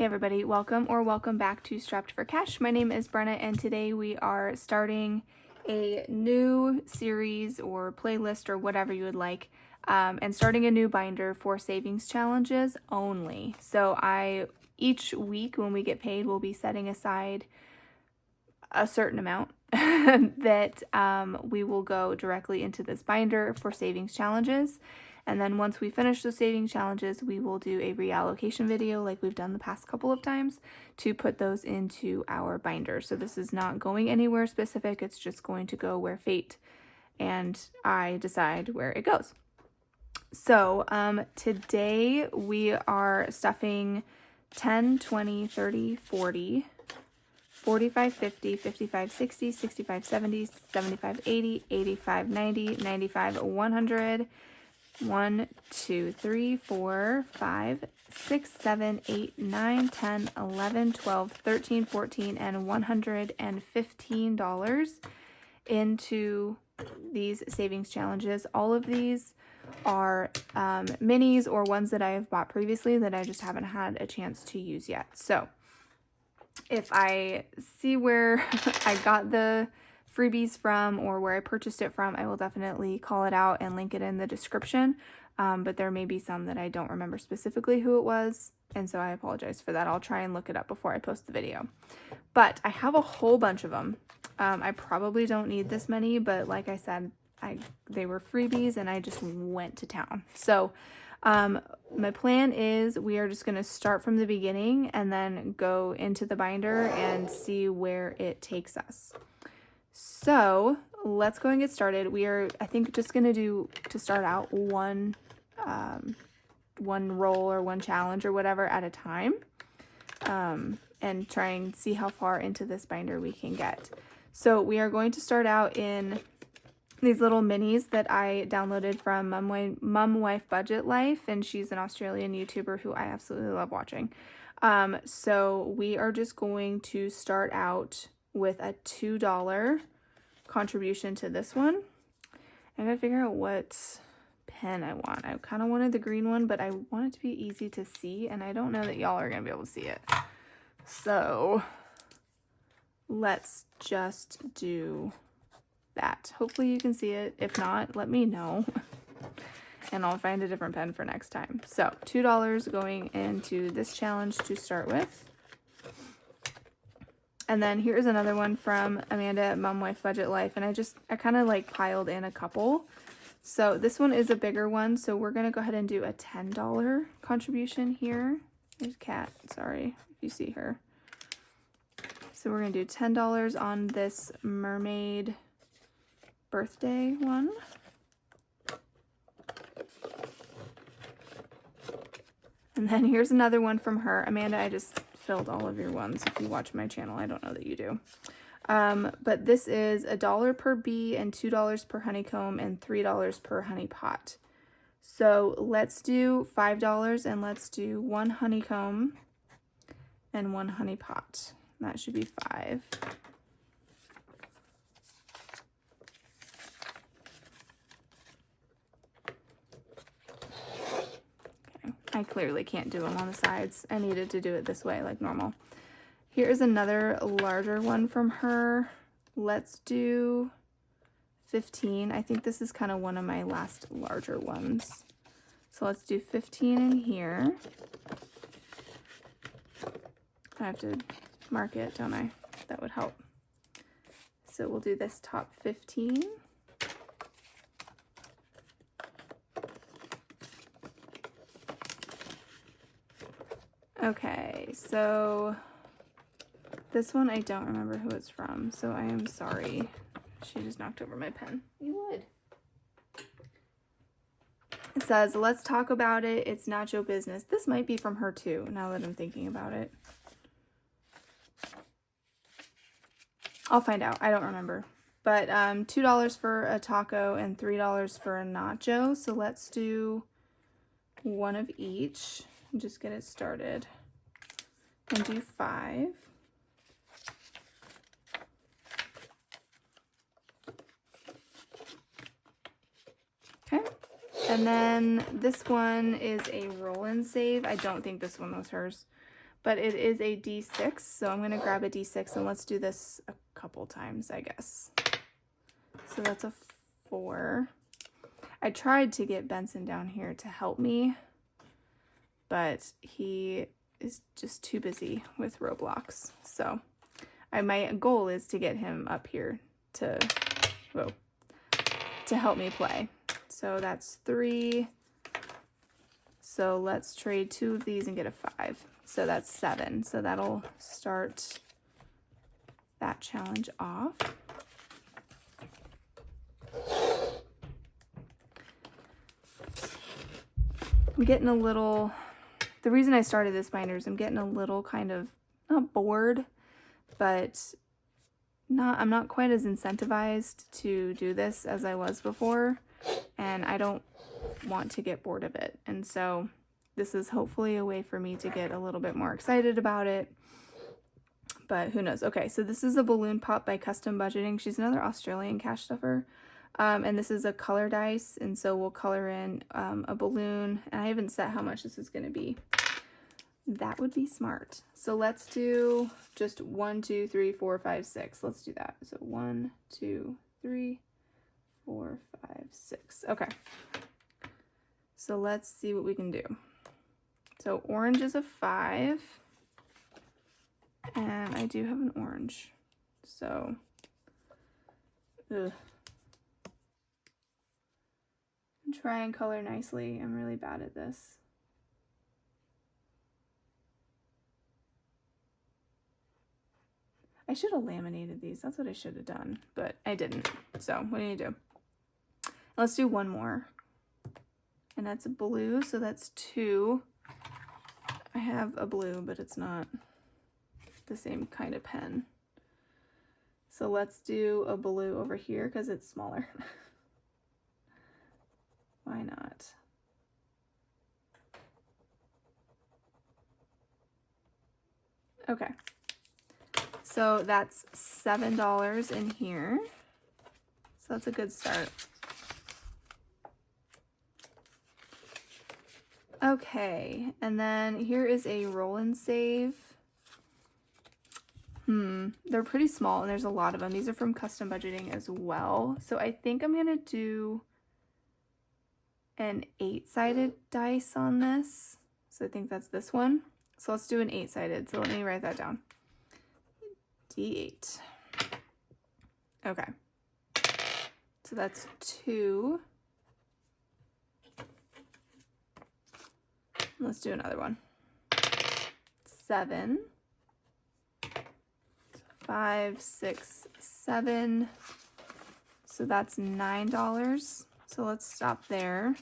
everybody, welcome back to Strapped for Cash. My name is Brenna and today we are starting a new series or playlist or whatever you would like, and starting a new binder for savings challenges only. So each week when we get paid, we'll be setting aside a certain amount that we will go directly into this binder for savings challenges. And then once we finish the saving challenges, we will do a reallocation video like we've done the past couple of times to put those into our binder. So this is not going anywhere specific. It's just going to go where fate and I decide where it goes. So today we are stuffing 10, 20, 30, 40, 45, 50, 55, 60, 65, 70, 75, 80, 85, 90, 95, 100, 1, 2, 3, 4, 5, 6, 7, 8, 9, 10, 11, 12, 13, 14, and $115 into these savings challenges. All of these are minis or ones that I have bought previously that I just haven't had a chance to use yet. So if I see where I got the freebies from or where I purchased it from, I will definitely call it out and link it in the description. But there may be some that I don't remember specifically who it was, and so I apologize for that. I'll try and look it up before I post the video. But I have a whole bunch of them. I probably don't need this many, but like I said, they were freebies and I just went to town. So my plan is we are just going to start from the beginning and then go into the binder and see where it takes us. So let's go and get started. We are, I think, just going to do, to start out, one roll or one challenge or whatever at a time, and try and see how far into this binder we can get. So we are going to start out in these little minis that I downloaded from Mum Wife Budget Life, and she's an Australian YouTuber who I absolutely love watching. So we are just going to start out with a $2 contribution to this one. I gotta figure out what pen I want. I kind of wanted the green one, but I want it to be easy to see, and I don't know that y'all are gonna be able to see it. So let's just do that. Hopefully you can see it. If not, let me know and I'll find a different pen for next time. So $2 going into this challenge to start with. And then here's another one from Amanda at Mum Wife Budget Life. And I kind of like piled in a couple. So this one is a bigger one. So we're going to go ahead and do a $10 contribution here. There's Kat. Sorry if you see her. So we're going to do $10 on this mermaid birthday one. And then here's another one from her. Amanda, I just filled all of your ones. If you watch my channel, I don't know that you do. But this is $1 per bee and $2 per honeycomb and $3 per honey pot. So let's do $5 and let's do one honeycomb and one honey pot. That should be 5. I clearly can't do them on the sides. I needed to do it this way like normal. Here's another larger one from her. Let's do 15. I think this is kind of one of my last larger ones. So let's do 15 in here. I have to mark it, don't I? That would help. So we'll do this top 15. Okay, so this one I don't remember who it's from, so I am sorry. She just knocked over my pen. You would. It says, let's talk about it. It's nacho business. This might be from her too, now that I'm thinking about it. I'll find out. I don't remember. But $2 for a taco and $3 for a nacho. So let's do one of each and just get it started. And do 5. Okay. And then this one is a roll and save. I don't think this one was hers. but it is a D6, so I'm gonna grab a D6 and let's do this a couple times, I guess. So that's a 4. I tried to get Benson down here to help me, but he is just too busy with Roblox. So my goal is to get him up here to help me play. So that's 3. So let's trade 2 of these and get a 5. So that's 7. So that'll start that challenge off. I'm getting a little, the reason I started this binder is I'm getting a little kind of, not bored, but I'm not quite as incentivized to do this as I was before, and I don't want to get bored of it. And so this is hopefully a way for me to get a little bit more excited about it, but who knows. Okay, so this is a balloon pop by Custom Budgeting. She's another Australian cash stuffer. And this is a color dice, and so we'll color in a balloon, and I haven't set how much this is going to be. That would be smart. So let's do just 1, 2, 3, 4, 5, 6. Let's do that. So 1, 2, 3, 4, 5, 6. Okay. So let's see what we can do. So orange is a 5, and I do have an orange. So, try and color nicely. I'm really bad at this. I should have laminated these. That's what I should have done, but I didn't. So what do you do? Let's do one more. And that's a blue, so that's 2. I have a blue, but it's not the same kind of pen. So let's do a blue over here because it's smaller. Why not? Okay. So that's $7 in here. So that's a good start. Okay, and then here is a roll and save. They're pretty small and there's a lot of them. These are from Custom Budgeting as well. So I think I'm gonna do an 8-sided dice on this. So I think that's this one. So let's do an 8-sided. So let me write that down. D8. Okay. So that's 2. Let's do another one. 7. 5, 6, 7. So that's $9. So let's stop there.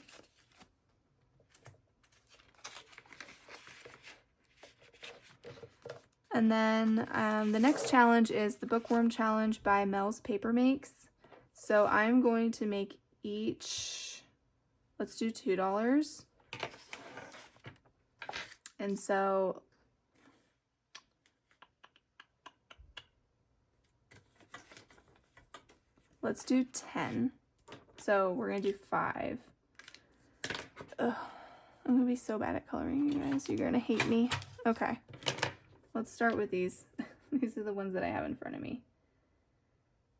And then the next challenge is the Bookworm Challenge by Mel's Paper Makes. So I'm going to make each, let's do $2. And so let's do 10. So we're gonna do 5. Ugh, I'm gonna be so bad at coloring, you guys. You're gonna hate me. Okay, let's start with these. These are the ones that I have in front of me.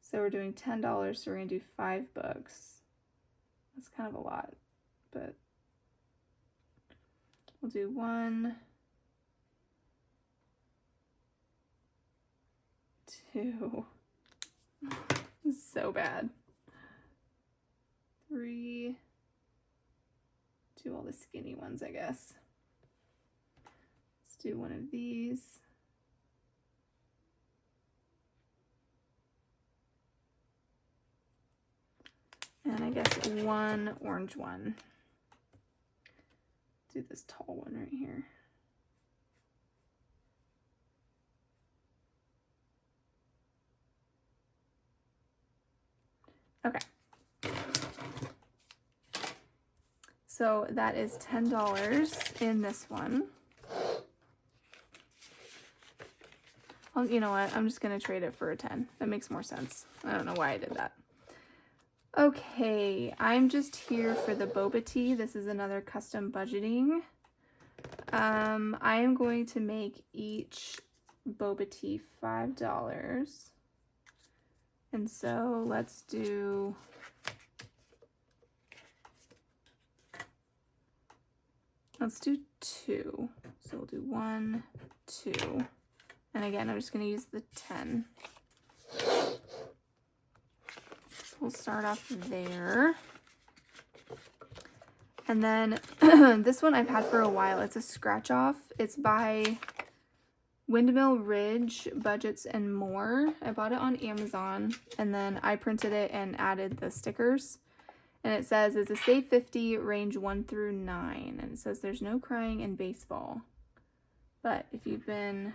So we're doing $10, so we're gonna do 5 books. That's kind of a lot, but we'll do 1, 2. This is so bad. 3. Do all the skinny ones, I guess. Let's do one of these. And I guess one orange one. Do this tall one right here. Okay. So that is $10 in this one. Well, you know what? I'm just going to trade it for a 10. That makes more sense. I don't know why I did that. Okay, I'm just here for the boba tea. This is another Custom Budgeting. I am going to make each boba tea $5. And so let's do two. So we'll do 1, 2. And again, I'm just going to use the 10. So we'll start off there. And then this one I've had for a while. It's a scratch off. It's by Windmill Ridge Budgets and More. I bought it on Amazon and then I printed it and added the stickers. And it says it's a safe 50, range 1 through 9. And it says there's no crying in baseball. But if you've been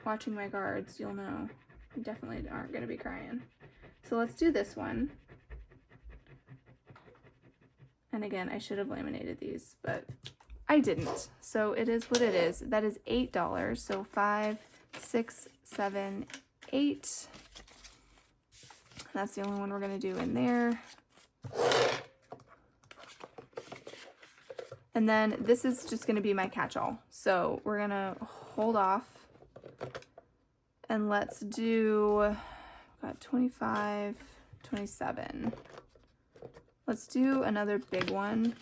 watching my cards, you'll know you definitely aren't going to be crying. So let's do this one. And again, I should have laminated these, but I didn't. So it is what it is. That is $8. So 5, 6, 7, 8. That's the only one we're going to do in there. And then this is just going to be my catch-all. So we're going to hold off and let's do, got 25, 27. Let's do another big one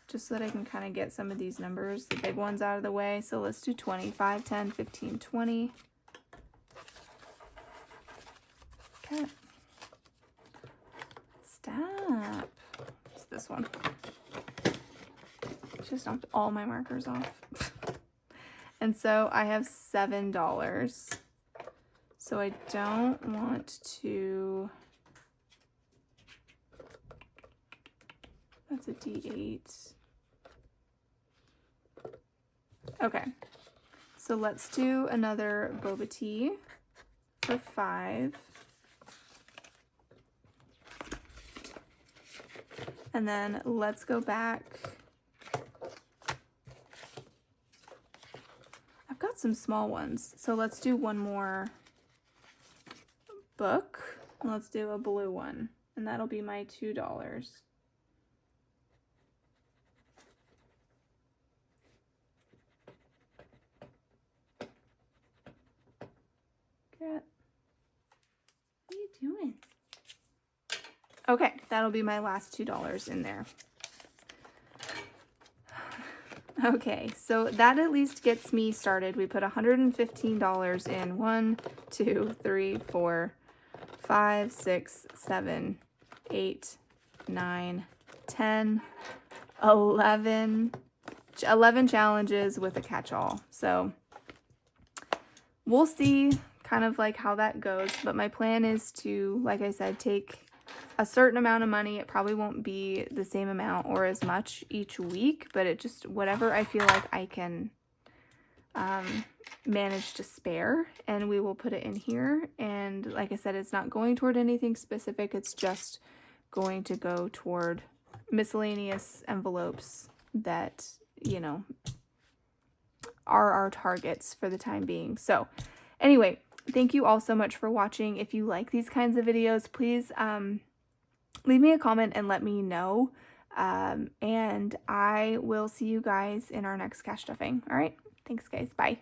just so that I can kind of get some of these numbers, the big ones, out of the way. So let's do 25, 10, 15, 20. Okay. Stop. It's this one. Just knocked all my markers off. And so I have $7. So I don't want to, that's a D8. Okay, so let's do another boba tea for 5. And then let's go back. I've got some small ones, so let's do one more book. And let's do a blue one, and that'll be my $2. What are you doing? Okay, that'll be my last $2 in there. Okay, so that at least gets me started. We put $115 in 1, 2, 3, 4, 5, 6, 7, 8, 9, 10, 11 challenges with a catch-all. So we'll see kind of like how that goes, but my plan is to, like I said, take a certain amount of money. It probably won't be the same amount or as much each week, but it just, whatever I feel like I can manage to spare, and we will put it in here. And like I said, it's not going toward anything specific. It's just going to go toward miscellaneous envelopes that, you know, are our targets for the time being. So anyway, thank you all so much for watching. If you like these kinds of videos, please leave me a comment and let me know. And I will see you guys in our next cash stuffing. All right. Thanks, guys. Bye.